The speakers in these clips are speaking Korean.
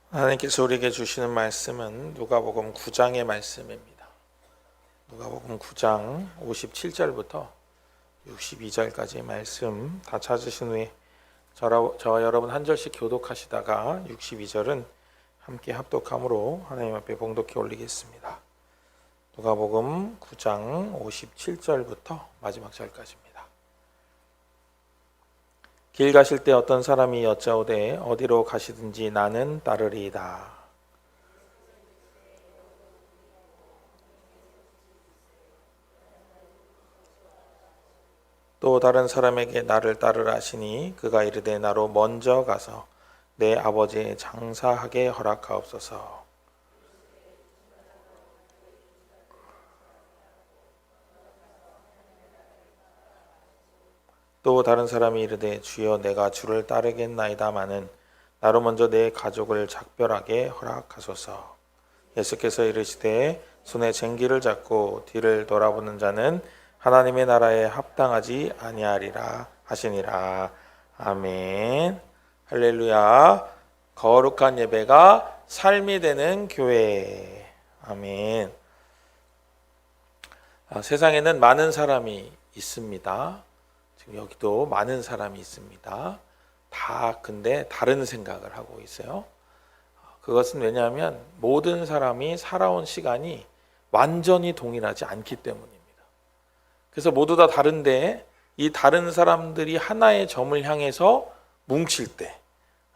하나님께서 우리에게 주시는 말씀은 누가복음 9장의 말씀입니다. 누가복음 9장 57절부터 62절까지의 말씀 다 찾으신 후에 저와 여러분 한 절씩 교독하시다가 62절은 함께 합독함으로 하나님 앞에 봉독해 올리겠습니다. 누가복음 9장 57절부터 마지막 절까지입니다. 길 가실 때 어떤 사람이 여짜오되 어디로 가시든지 나는 따르리이다. 또 다른 사람에게 나를 따르라 하시니 그가 이르되 나로 먼저 가서 내 아버지의 장사하게 허락하옵소서. 또 다른 사람이 이르되 주여 내가 주를 따르겠나이다마는 나로 먼저 내 가족을 작별하게 허락하소서. 예수께서 이르시되 손에 쟁기를 잡고 뒤를 돌아보는 자는 하나님의 나라에 합당하지 아니하리라 하시니라. 아멘. 할렐루야. 거룩한 예배가 삶이 되는 교회. 아멘. 세상에는 많은 사람이 있습니다. 지금 여기도 많은 사람이 있습니다. 다 근데 다른 생각을 하고 있어요. 그것은 왜냐하면 모든 사람이 살아온 시간이 완전히 동일하지 않기 때문입니다. 그래서 모두 다 다른데 이 다른 사람들이 하나의 점을 향해서 뭉칠 때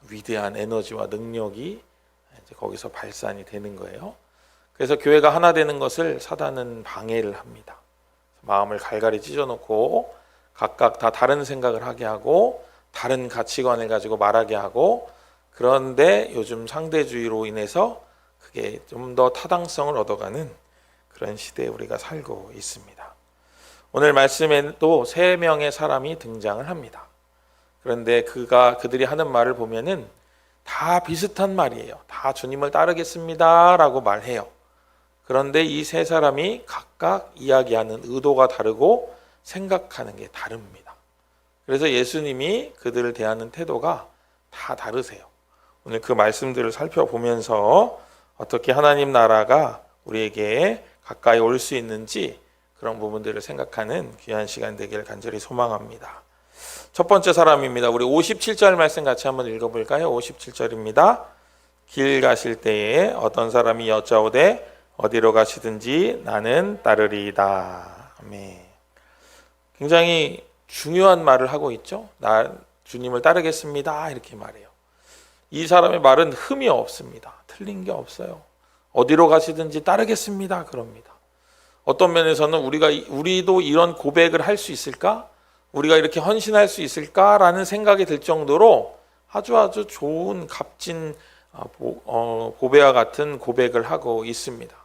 위대한 에너지와 능력이 이제 거기서 발산이 되는 거예요. 그래서 교회가 하나 되는 것을 사단은 방해를 합니다. 마음을 갈갈이 찢어놓고 각각 다 다른 생각을 하게 하고 다른 가치관을 가지고 말하게 하고, 그런데 요즘 상대주의로 인해서 그게 좀 더 타당성을 얻어가는 그런 시대에 우리가 살고 있습니다. 오늘 말씀에도 3명의 사람이 등장을 합니다. 그런데 그들이 하는 말을 보면은 다 비슷한 말이에요. 다 주님을 따르겠습니다 라고 말해요. 그런데 이 3사람이 각각 이야기하는 의도가 다르고 생각하는 게 다릅니다. 그래서 예수님이 그들을 대하는 태도가 다 다르세요. 오늘 그 말씀들을 살펴보면서 어떻게 하나님 나라가 우리에게 가까이 올 수 있는지 그런 부분들을 생각하는 귀한 시간 되기를 간절히 소망합니다. 첫 번째 사람입니다. 우리 57절 말씀 같이 한번 읽어볼까요? 57절입니다. 길 가실 때에 어떤 사람이 여짜오되 어디로 가시든지 나는 따르리이다. 아멘. 굉장히 중요한 말을 하고 있죠. 나 주님을 따르겠습니다 이렇게 말해요. 이 사람의 말은 흠이 없습니다. 틀린 게 없어요. 어디로 가시든지 따르겠습니다 그럽니다. 어떤 면에서는 우리도 이런 고백을 할 수 있을까? 우리가 이렇게 헌신할 수 있을까라는 생각이 들 정도로 아주 좋은 값진 보배와 같은 고백을 하고 있습니다.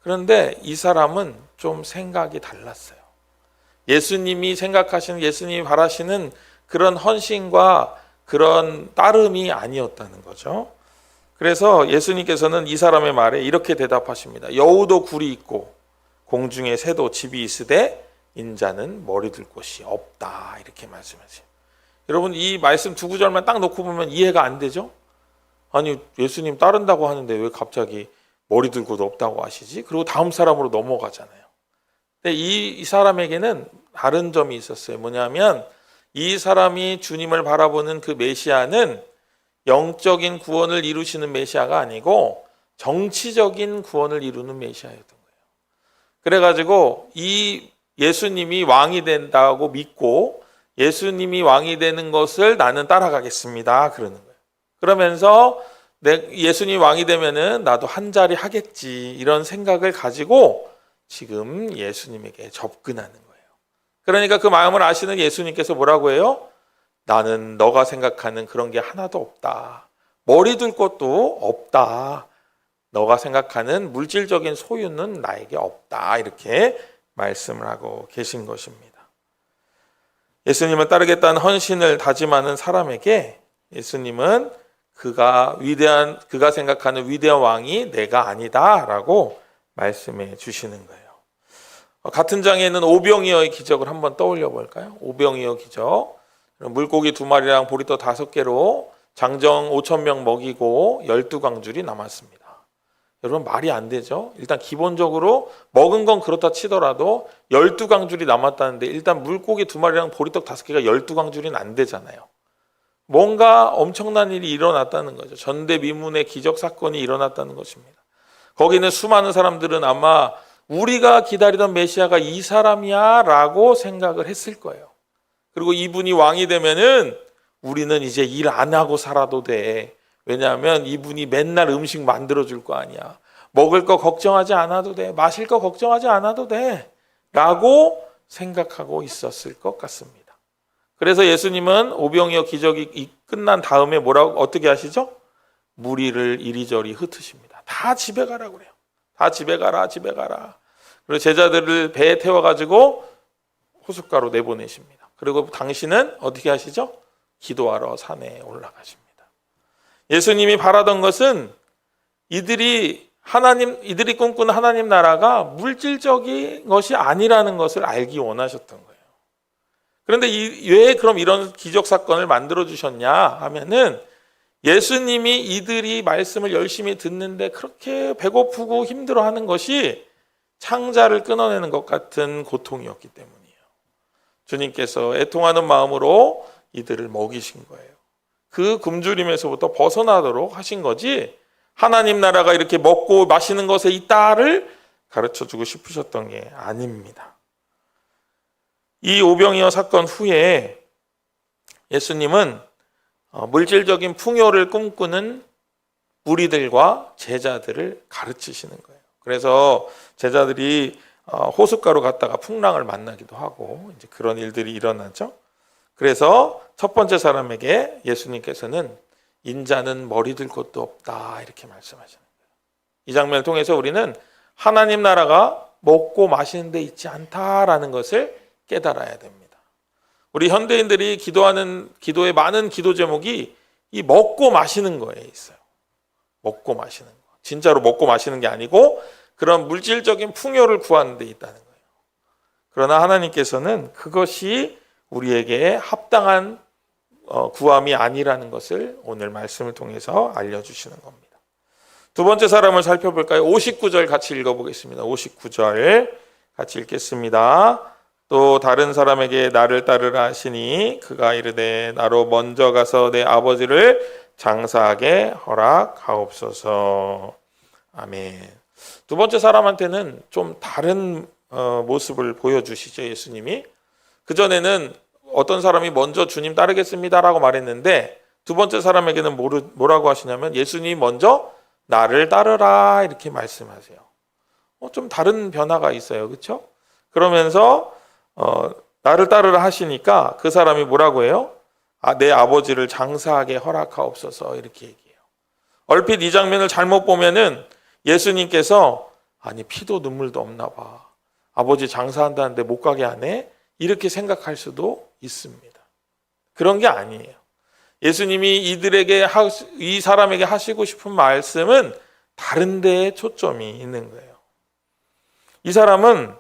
그런데 이 사람은 좀 생각이 달랐어요. 예수님이 생각하시는, 예수님이 바라시는 그런 헌신과 그런 따름이 아니었다는 거죠. 그래서 예수님께서는 이 사람의 말에 이렇게 대답하십니다. 여우도 굴이 있고 공중에 새도 집이 있으되 인자는 머리 둘 곳이 없다 이렇게 말씀하세요. 여러분 이 말씀 2구절만 딱 놓고 보면 이해가 안 되죠? 아니 예수님 따른다고 하는데 왜 갑자기 머리 둘 곳 없다고 하시지? 그리고 다음 사람으로 넘어가잖아요. 근데 이 사람에게는 다른 점이 있었어요. 뭐냐면 이 사람이 주님을 바라보는 그 메시아는 영적인 구원을 이루시는 메시아가 아니고 정치적인 구원을 이루는 메시아였던 거예요. 그래가지고 이 예수님이 왕이 된다고 믿고 예수님이 왕이 되는 것을 나는 따라가겠습니다 그러는 거예요. 그러면서 예수님이 왕이 되면은 나도 한 자리 하겠지 이런 생각을 가지고 지금 예수님에게 접근하는 거예요. 그러니까 그 마음을 아시는 예수님께서 뭐라고 해요? 나는 너가 생각하는 그런 게 하나도 없다. 머리 둘 것도 없다. 너가 생각하는 물질적인 소유는 나에게 없다. 이렇게 말씀을 하고 계신 것입니다. 예수님을 따르겠다는 헌신을 다짐하는 사람에게 예수님은 그가 생각하는 위대한 왕이 내가 아니다라고 말씀해 주시는 거예요. 같은 장에는 오병이어의 기적을 한번 떠올려 볼까요? 오병이어 기적. 물고기 2마리랑 보리떡 5개로 장정 5,000명 먹이고 12광줄이 남았습니다. 여러분 말이 안 되죠? 일단 기본적으로 먹은 건 그렇다 치더라도 12광줄이 남았다는데 일단 물고기 2마리랑 보리떡 5개가 12광줄이는 안 되잖아요. 뭔가 엄청난 일이 일어났다는 거죠. 전대미문의 기적 사건이 일어났다는 것입니다. 거기는 수많은 사람들은 아마 우리가 기다리던 메시아가 이 사람이야 라고 생각을 했을 거예요. 그리고 이분이 왕이 되면은 우리는 이제 일 안 하고 살아도 돼. 왜냐하면 이분이 맨날 음식 만들어줄 거 아니야. 먹을 거 걱정하지 않아도 돼. 마실 거 걱정하지 않아도 돼. 라고 생각하고 있었을 것 같습니다. 그래서 예수님은 오병이어 기적이 끝난 다음에 어떻게 하시죠? 무리를 이리저리 흩으십니다. 다 집에 가라고 그래요. 다 집에 가라. 그리고 제자들을 배에 태워가지고 호숫가로 내보내십니다. 그리고 당신은 어떻게 하시죠? 기도하러 산에 올라가십니다. 예수님이 바라던 것은 이들이 꿈꾸는 하나님 나라가 물질적인 것이 아니라는 것을 알기 원하셨던 거예요. 그런데 왜 그럼 이런 기적 사건을 만들어 주셨냐 하면은 예수님이 이들이 말씀을 열심히 듣는데 그렇게 배고프고 힘들어하는 것이 창자를 끊어내는 것 같은 고통이었기 때문이에요. 주님께서 애통하는 마음으로 이들을 먹이신 거예요. 그 굶주림에서부터 벗어나도록 하신 거지 하나님 나라가 이렇게 먹고 마시는 것에 있다를 가르쳐주고 싶으셨던 게 아닙니다. 이 오병이어 사건 후에 예수님은 물질적인 풍요를 꿈꾸는 무리들과 제자들을 가르치시는 거예요. 그래서 제자들이 호숫가로 갔다가 풍랑을 만나기도 하고 이제 그런 일들이 일어나죠. 그래서 첫 번째 사람에게 예수님께서는 인자는 머리 들 곳도 없다 이렇게 말씀하시는 거예요. 이 장면을 통해서 우리는 하나님 나라가 먹고 마시는 데 있지 않다라는 것을 깨달아야 됩니다. 우리 현대인들이 기도하는 기도의 많은 기도 제목이 이 먹고 마시는 거에 있어요. 먹고 마시는 거. 진짜로 먹고 마시는 게 아니고 그런 물질적인 풍요를 구하는 데 있다는 거예요. 그러나 하나님께서는 그것이 우리에게 합당한 구함이 아니라는 것을 오늘 말씀을 통해서 알려주시는 겁니다. 두 번째 사람을 살펴볼까요? 59절 같이 읽어보겠습니다. 59절 같이 읽겠습니다. 또 다른 사람에게 나를 따르라 하시니 그가 이르되 나로 먼저 가서 내 아버지를 장사하게 허락하옵소서. 아멘. 두 번째 사람한테는 좀 다른 모습을 보여주시죠, 예수님이. 그전에는 어떤 사람이 먼저 주님 따르겠습니다라고 말했는데 두 번째 사람에게는 뭐라고 하시냐면 예수님이 먼저 나를 따르라 이렇게 말씀하세요. 좀 다른 변화가 있어요. 그렇죠? 그러면서 나를 따르라 하시니까 그 사람이 뭐라고 해요? 내 아버지를 장사하게 허락하옵소서 이렇게 얘기해요. 얼핏 이 장면을 잘못 보면은 예수님께서 아니 피도 눈물도 없나 봐. 아버지 장사한다는데 못 가게 하네? 이렇게 생각할 수도 있습니다. 그런 게 아니에요. 예수님이 이 사람에게 하시고 싶은 말씀은 다른 데에 초점이 있는 거예요. 이 사람은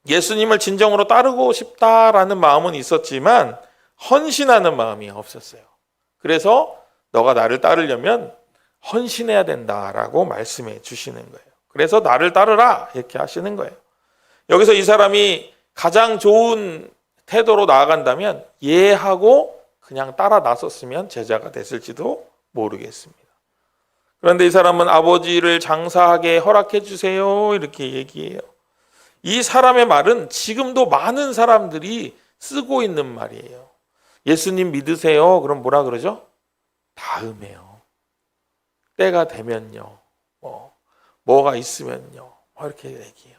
예수님을 진정으로 따르고 싶다라는 마음은 있었지만 헌신하는 마음이 없었어요. 그래서 너가 나를 따르려면 헌신해야 된다라고 말씀해 주시는 거예요. 그래서 나를 따르라 이렇게 하시는 거예요. 여기서 이 사람이 가장 좋은 태도로 나아간다면 예하고 그냥 따라 나섰으면 제자가 됐을지도 모르겠습니다. 그런데 이 사람은 아버지를 장사하게 허락해 주세요 이렇게 얘기해요. 이 사람의 말은 지금도 많은 사람들이 쓰고 있는 말이에요. 예수님 믿으세요. 그럼 뭐라 그러죠? 다음에요. 때가 되면요. 뭐가 있으면요. 이렇게 얘기해요.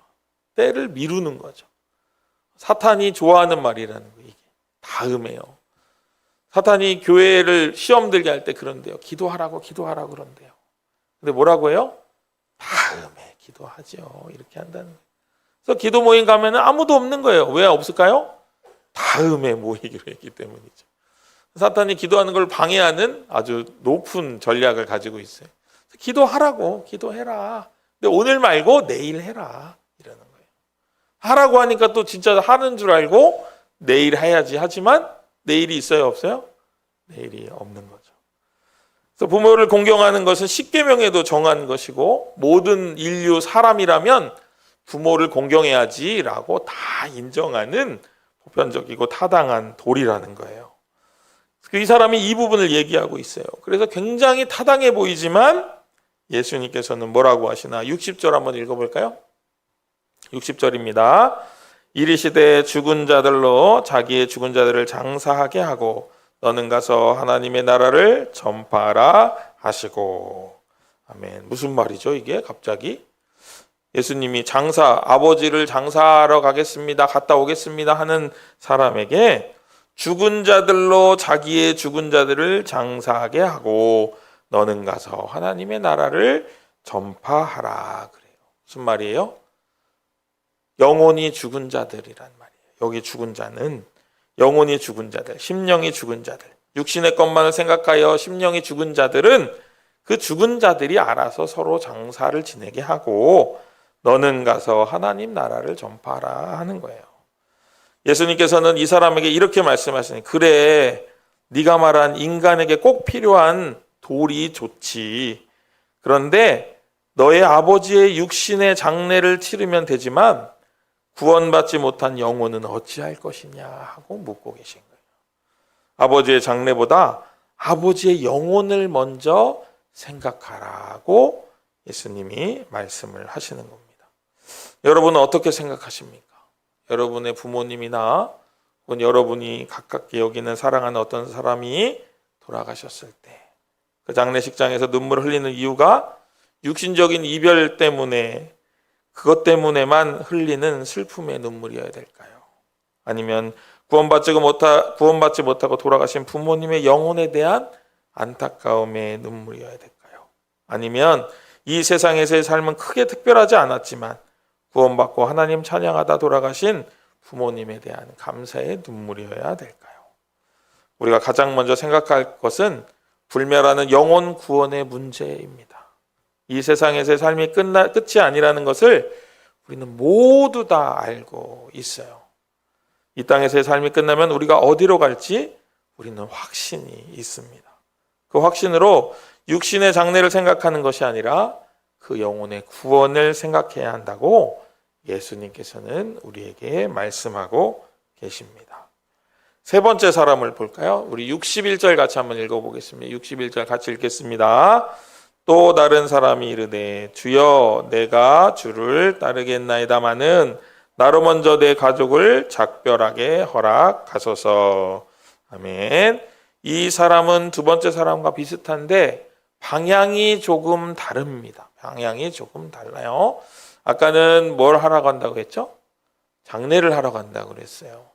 때를 미루는 거죠. 사탄이 좋아하는 말이라는 거예요. 이게. 다음에요. 사탄이 교회를 시험 들게 할 때 그런데요. 기도하라고 그런데요. 근데 뭐라고 해요? 다음에 기도하죠. 이렇게 한다는 거예요. 그래서 기도 모임 가면은 아무도 없는 거예요. 왜 없을까요? 다음에 모이기로 했기 때문이죠. 사탄이 기도하는 걸 방해하는 아주 높은 전략을 가지고 있어요. 기도하라고, 기도해라. 근데 오늘 말고 내일 해라. 이러는 거예요. 하라고 하니까 또 진짜 하는 줄 알고 내일 해야지 하지만 내일이 있어요, 없어요? 내일이 없는 거죠. 그래서 부모를 공경하는 것은 십계명에도 정한 것이고 모든 인류 사람이라면 부모를 공경해야지라고 다 인정하는 보편적이고 타당한 도리라는 거예요. 이 사람이 이 부분을 얘기하고 있어요. 그래서 굉장히 타당해 보이지만 예수님께서는 뭐라고 하시나? 60절 한번 읽어볼까요? 60절입니다. 이르시되 죽은 자들로 자기의 죽은 자들을 장사하게 하고 너는 가서 하나님의 나라를 전파하라 하시고. 아멘. 무슨 말이죠 이게 갑자기? 예수님이 아버지를 장사하러 가겠습니다, 갔다 오겠습니다 하는 사람에게 죽은 자들로 자기의 죽은 자들을 장사하게 하고 너는 가서 하나님의 나라를 전파하라 그래요. 무슨 말이에요? 영혼이 죽은 자들이란 말이에요. 여기 죽은 자는 영혼이 죽은 자들, 심령이 죽은 자들, 육신의 것만을 생각하여 심령이 죽은 자들은 그 죽은 자들이 알아서 서로 장사를 지내게 하고 너는 가서 하나님 나라를 전파하라 하는 거예요. 예수님께서는 이 사람에게 이렇게 말씀하시니, 그래, 네가 말한 인간에게 꼭 필요한 도리 좋지. 그런데 너의 아버지의 육신의 장례를 치르면 되지만 구원받지 못한 영혼은 어찌할 것이냐 하고 묻고 계신 거예요. 아버지의 장례보다 아버지의 영혼을 먼저 생각하라고 예수님이 말씀을 하시는 겁니다. 여러분은 어떻게 생각하십니까? 여러분의 부모님이나 혹은 여러분이 가깝게 여기는 사랑하는 어떤 사람이 돌아가셨을 때 그 장례식장에서 눈물을 흘리는 이유가 육신적인 이별 때문에, 그것 때문에만 흘리는 슬픔의 눈물이어야 될까요? 아니면 구원받지 못하고 돌아가신 부모님의 영혼에 대한 안타까움의 눈물이어야 될까요? 아니면 이 세상에서의 삶은 크게 특별하지 않았지만 구원받고 하나님 찬양하다 돌아가신 부모님에 대한 감사의 눈물이어야 될까요? 우리가 가장 먼저 생각할 것은 불멸하는 영혼 구원의 문제입니다. 이 세상에서의 삶이 끝이 아니라는 것을 우리는 모두 다 알고 있어요. 이 땅에서의 삶이 끝나면 우리가 어디로 갈지 우리는 확신이 있습니다. 그 확신으로 육신의 장래를 생각하는 것이 아니라 그 영혼의 구원을 생각해야 한다고 예수님께서는 우리에게 말씀하고 계십니다. 세 번째 사람을 볼까요? 우리 61절 같이 한번 읽어보겠습니다. 61절 같이 읽겠습니다. 또 다른 사람이 이르되 주여 내가 주를 따르겠나이다마는 나로 먼저 내 가족을 작별하게 허락하소서. 아멘. 이 사람은 두 번째 사람과 비슷한데 방향이 조금 다릅니다. 방향이 조금 달라요. 아까는 뭘 하러 간다고 했죠? 장례를 하러 간다고 그랬어요.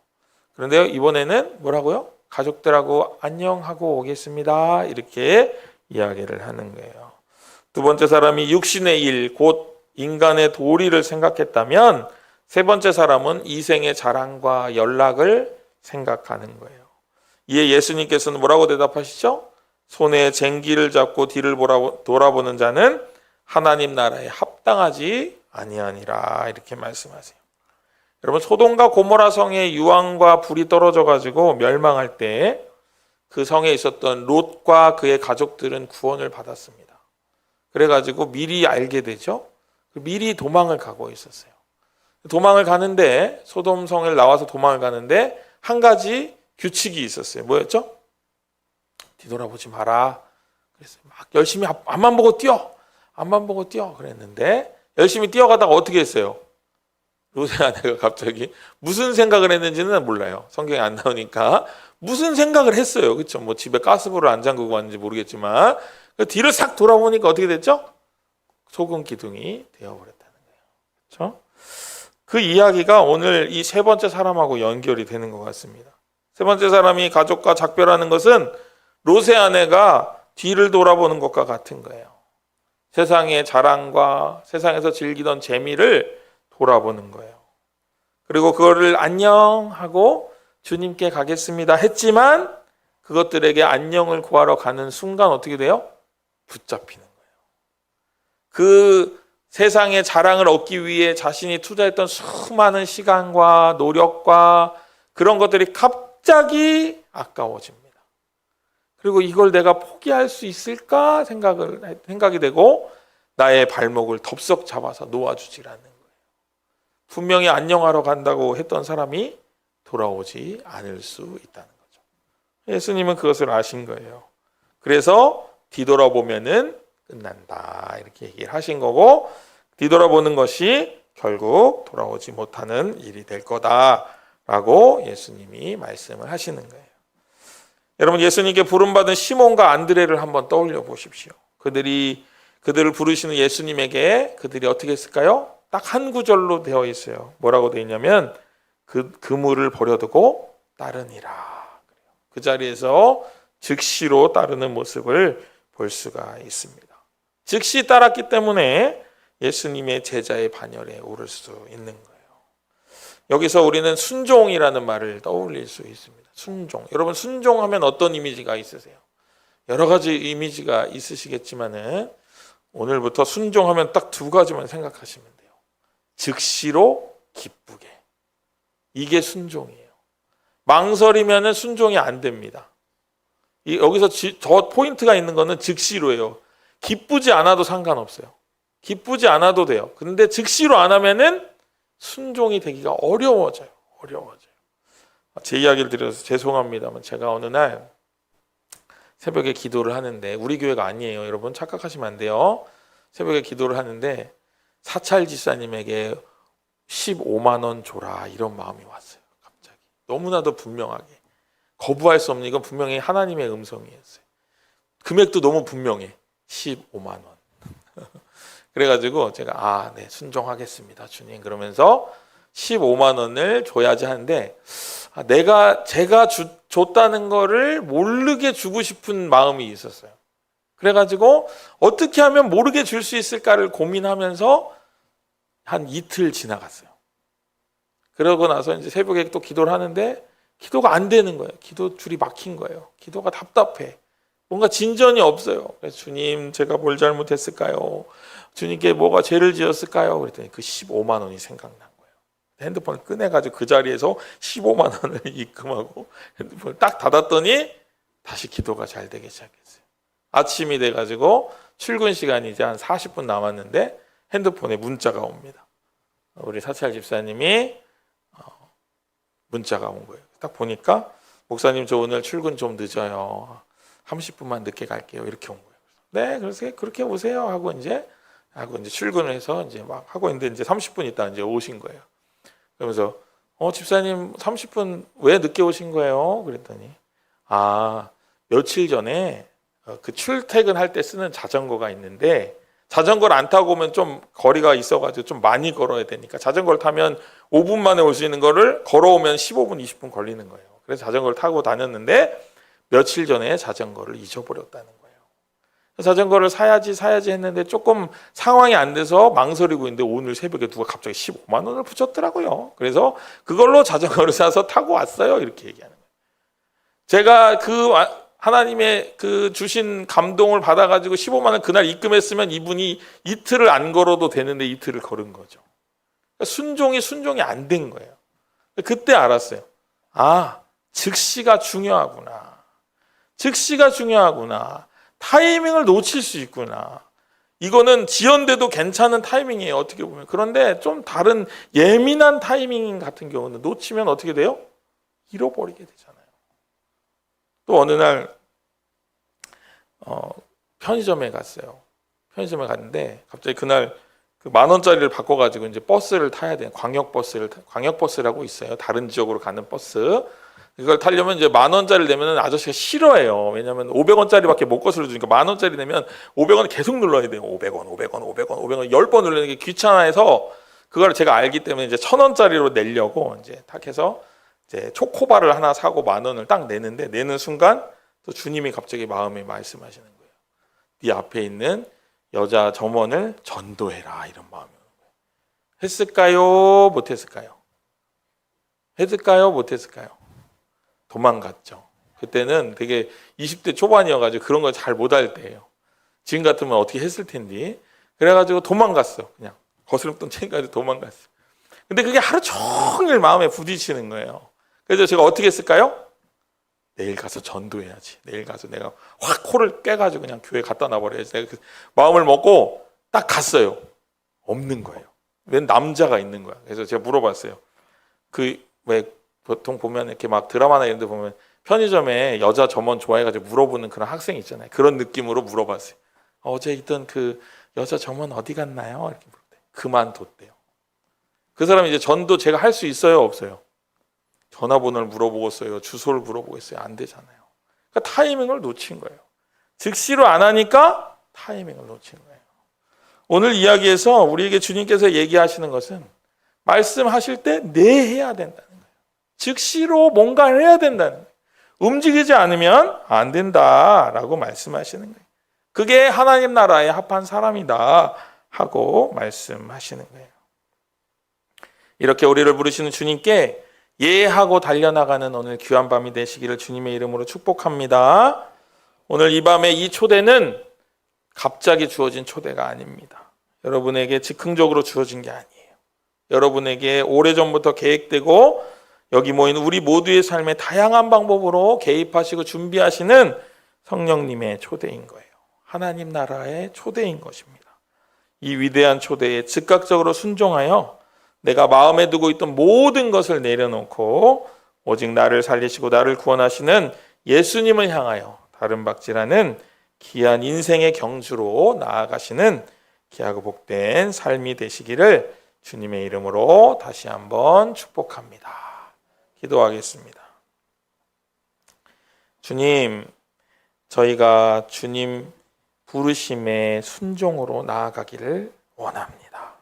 그런데 이번에는 뭐라고요? 가족들하고 안녕하고 오겠습니다. 이렇게 이야기를 하는 거예요. 두 번째 사람이 육신의 일, 곧 인간의 도리를 생각했다면 세 번째 사람은 이생의 자랑과 연락을 생각하는 거예요. 이에 예수님께서는 뭐라고 대답하시죠? 손에 쟁기를 잡고 뒤를 돌아보는 자는 하나님 나라에 합당하지 아니하니라 이렇게 말씀하세요. 여러분, 소돔과 고모라 성에 유황과 불이 떨어져 가지고 멸망할 때 그 성에 있었던 롯과 그의 가족들은 구원을 받았습니다. 그래가지고 미리 알게 되죠. 미리 도망을 가고 있었어요. 도망을 가는데, 소돔 성을 나와서 도망을 가는데 한 가지 규칙이 있었어요. 뭐였죠? 뒤돌아보지 마라. 그래서 막 열심히 앞만 보고 뛰어. 앞만 보고 뛰어. 그랬는데 열심히 뛰어가다가 어떻게 했어요? 롯의 아내가 갑자기 무슨 생각을 했는지는 몰라요. 성경에 안 나오니까. 무슨 생각을 했어요. 그렇죠? 뭐 집에 가스불을 안 잠그고 왔는지 모르겠지만 뒤를 싹 돌아보니까 어떻게 됐죠? 소금 기둥이 되어버렸다는 거예요. 그렇죠? 그 이야기가 오늘 이 세 번째 사람하고 연결이 되는 것 같습니다. 세 번째 사람이 가족과 작별하는 것은 롯의 아내가 뒤를 돌아보는 것과 같은 거예요. 세상의 자랑과 세상에서 즐기던 재미를 돌아보는 거예요. 그리고 그거를 안녕하고 주님께 가겠습니다 했지만 그것들에게 안녕을 구하러 가는 순간 어떻게 돼요? 붙잡히는 거예요. 그 세상의 자랑을 얻기 위해 자신이 투자했던 수많은 시간과 노력과 그런 것들이 갑자기 아까워집니다. 그리고 이걸 내가 포기할 수 있을까 생각이 되고 나의 발목을 덥석 잡아서 놓아주질 않는 거예요. 분명히 안녕하러 간다고 했던 사람이 돌아오지 않을 수 있다는 거죠. 예수님은 그것을 아신 거예요. 그래서 뒤돌아보면은 끝난다 이렇게 얘기를 하신 거고, 뒤돌아보는 것이 결국 돌아오지 못하는 일이 될 거다라고 예수님이 말씀을 하시는 거예요. 여러분, 예수님께 부름받은 시몬과 안드레를 한번 떠올려 보십시오. 그들을 부르시는 예수님에게 그들이 어떻게 했을까요? 딱 한 구절로 되어 있어요. 뭐라고 되어 있냐면 그 그물을 버려두고 따르니라. 그 자리에서 즉시로 따르는 모습을 볼 수가 있습니다. 즉시 따랐기 때문에 예수님의 제자의 반열에 오를 수 있는 거예요. 여기서 우리는 순종이라는 말을 떠올릴 수 있습니다. 순종. 여러분, 순종하면 어떤 이미지가 있으세요? 여러 가지 이미지가 있으시겠지만은 오늘부터 순종하면 딱 두 가지만 생각하시면 돼요. 즉시로 기쁘게. 이게 순종이에요. 망설이면은 순종이 안 됩니다. 여기서 저 포인트가 있는 거는 즉시로예요. 기쁘지 않아도 상관없어요. 기쁘지 않아도 돼요. 근데 즉시로 안 하면은 순종이 되기가 어려워져요. 제 이야기를 드려서 죄송합니다만 제가 어느 날 새벽에 기도를 하는데, 우리 교회가 아니에요. 여러분 착각하시면 안 돼요. 새벽에 기도를 하는데 사찰 집사님에게 15만 원 줘라 이런 마음이 왔어요. 갑자기. 너무나도 분명하게. 거부할 수 없는, 이건 분명히 하나님의 음성이었어요. 금액도 너무 분명해. 15만 원. 그래가지고 제가 네, 순종하겠습니다, 주님. 그러면서 15만 원을 줘야지 하는데 제가 줬다는 거를 모르게 주고 싶은 마음이 있었어요. 그래가지고 어떻게 하면 모르게 줄 수 있을까를 고민하면서 한 이틀 지나갔어요. 그러고 나서 이제 새벽에 또 기도를 하는데 기도가 안 되는 거예요. 기도 줄이 막힌 거예요. 기도가 답답해. 뭔가 진전이 없어요. 그래서 주님, 제가 뭘 잘못했을까요? 주님께 뭐가 죄를 지었을까요? 그랬더니 그 15만 원이 생각난 거예요. 핸드폰을 꺼내가지고 그 자리에서 15만 원을 입금하고 핸드폰을 딱 닫았더니 다시 기도가 잘 되기 시작했어요. 아침이 돼가지고 출근 시간이 이제 한 40분 남았는데 핸드폰에 문자가 옵니다. 우리 사찰 집사님이 문자가 온 거예요. 딱 보니까 목사님, 저 오늘 출근 좀 늦어요. 30분만 늦게 갈게요. 이렇게 온 거예요. 네, 그래서 그렇게 오세요 하고 이제 출근을 해서 이제 막 하고 있는데 이제 30분 있다 이제 오신 거예요. 그러면서 집사님 30분 왜 늦게 오신 거예요? 그랬더니 며칠 전에 그 출퇴근할 때 쓰는 자전거가 있는데 자전거를 안 타고 오면 좀 거리가 있어가지고 좀 많이 걸어야 되니까 자전거를 타면 5분 만에 올 수 있는 거를 걸어오면 15분, 20분 걸리는 거예요. 그래서 자전거를 타고 다녔는데 며칠 전에 자전거를 잊어버렸다는 거예요. 자전거를 사야지 했는데 조금 상황이 안 돼서 망설이고 있는데 오늘 새벽에 누가 갑자기 15만 원을 붙였더라고요. 그래서 그걸로 자전거를 사서 타고 왔어요. 이렇게 얘기하는 거예요. 제가 하나님의 그 주신 감동을 받아가지고 15만 원 그날 입금했으면 이분이 이틀을 안 걸어도 되는데 이틀을 걸은 거죠. 그러니까 순종이 안 된 거예요. 그때 알았어요. 즉시가 중요하구나. 타이밍을 놓칠 수 있구나. 이거는 지연돼도 괜찮은 타이밍이에요. 어떻게 보면. 그런데 좀 다른 예민한 타이밍 같은 경우는 놓치면 어떻게 돼요? 잃어버리게 되잖아요. 또 어느 날 편의점에 갔어요. 편의점에 갔는데 갑자기 그날 그 10,000원짜리를 바꿔가지고 이제 버스를 타야 돼요. 광역버스라고 있어요. 다른 지역으로 가는 버스. 이걸 타려면 이제 10,000원짜리를 내면 아저씨가 싫어해요. 왜냐하면 500원짜리밖에 못 거슬러 주니까 10,000원짜리 내면 500원 계속 눌러야 돼요. 500원 10번 누르는 게 귀찮아해서 그걸 제가 알기 때문에 이제 1,000원짜리로 내려고 이제 딱 해서 이제 초코바를 하나 사고 10,000원을 딱 내는데 내는 순간 또 주님이 갑자기 마음에 말씀하시는 거예요. 네 앞에 있는 여자 점원을 전도해라, 이런 마음이 오는 거예요. 했을까요? 못했을까요? 도망갔죠. 그때는 되게 20대 초반이어가지고 그런 걸 잘 못할 때예요. 지금 같으면 어떻게 했을 텐데. 그래가지고 도망갔어. 그냥 거스름돈 챙겨가지고 도망갔어. 근데 그게 하루 종일 마음에 부딪히는 거예요. 그래서 제가 어떻게 했을까요? 내일 가서 전도해야지. 내일 가서 내가 확 코를 깨가지고 그냥 교회 갖다 놔버려야지. 내가 그 마음을 먹고 딱 갔어요. 없는 거예요. 웬 남자가 있는 거야. 그래서 제가 물어봤어요. 그 왜 보통 보면 이렇게 막 드라마나 이런 데 보면 편의점에 여자 점원 좋아해가지고 물어보는 그런 학생 있잖아요. 그런 느낌으로 물어봤어요. 어제 있던 그 여자 점원 어디 갔나요? 이렇게 물었대요. 그만뒀대요. 그 사람이 이제 전도 제가 할 수 있어요? 없어요? 전화번호를 물어보겠어요? 주소를 물어보겠어요? 안 되잖아요. 그러니까 타이밍을 놓친 거예요. 즉시로 안 하니까 타이밍을 놓친 거예요. 오늘 이야기에서 우리에게 주님께서 얘기하시는 것은 말씀하실 때 네 해야 된다는 거예요. 즉시로 뭔가를 해야 된다는 거예요. 움직이지 않으면 안 된다라고 말씀하시는 거예요. 그게 하나님 나라에 합한 사람이다 하고 말씀하시는 거예요. 이렇게 우리를 부르시는 주님께 예하고 달려나가는 오늘 귀한 밤이 되시기를 주님의 이름으로 축복합니다. 오늘 이 밤의 이 초대는 갑자기 주어진 초대가 아닙니다. 여러분에게 즉흥적으로 주어진 게 아니에요. 여러분에게 오래전부터 계획되고 여기 모인 우리 모두의 삶에 다양한 방법으로 개입하시고 준비하시는 성령님의 초대인 거예요. 하나님 나라의 초대인 것입니다. 이 위대한 초대에 즉각적으로 순종하여 내가 마음에 두고 있던 모든 것을 내려놓고 오직 나를 살리시고 나를 구원하시는 예수님을 향하여 다른 박지라는 귀한 인생의 경주로 나아가시는 귀하고 복된 삶이 되시기를 주님의 이름으로 다시 한번 축복합니다. 기도하겠습니다. 주님, 저희가 주님 부르심의 순종으로 나아가기를 원합니다.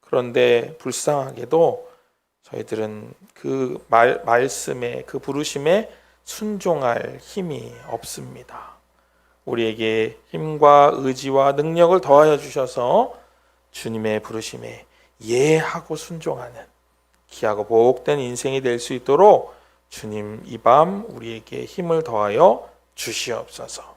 그런데 불쌍하게도 저희들은 그 말씀에 그 부르심에 순종할 힘이 없습니다. 우리에게 힘과 의지와 능력을 더하여 주셔서 주님의 부르심에 예하고 순종하는 귀하고 복된 인생이 될 수 있도록 주님 이 밤 우리에게 힘을 더하여 주시옵소서.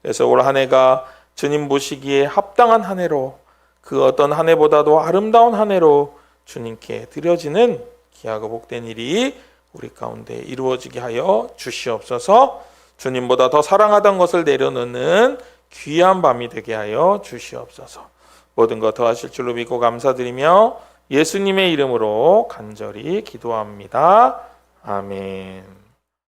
그래서 올 한 해가 주님 보시기에 합당한 한 해로 그 어떤 한 해보다도 아름다운 한 해로 주님께 드려지는 귀하고 복된 일이 우리 가운데 이루어지게 하여 주시옵소서. 주님보다 더 사랑하던 것을 내려놓는 귀한 밤이 되게 하여 주시옵소서. 모든 것 더하실 줄로 믿고 감사드리며 예수님의 이름으로 간절히 기도합니다. 아멘.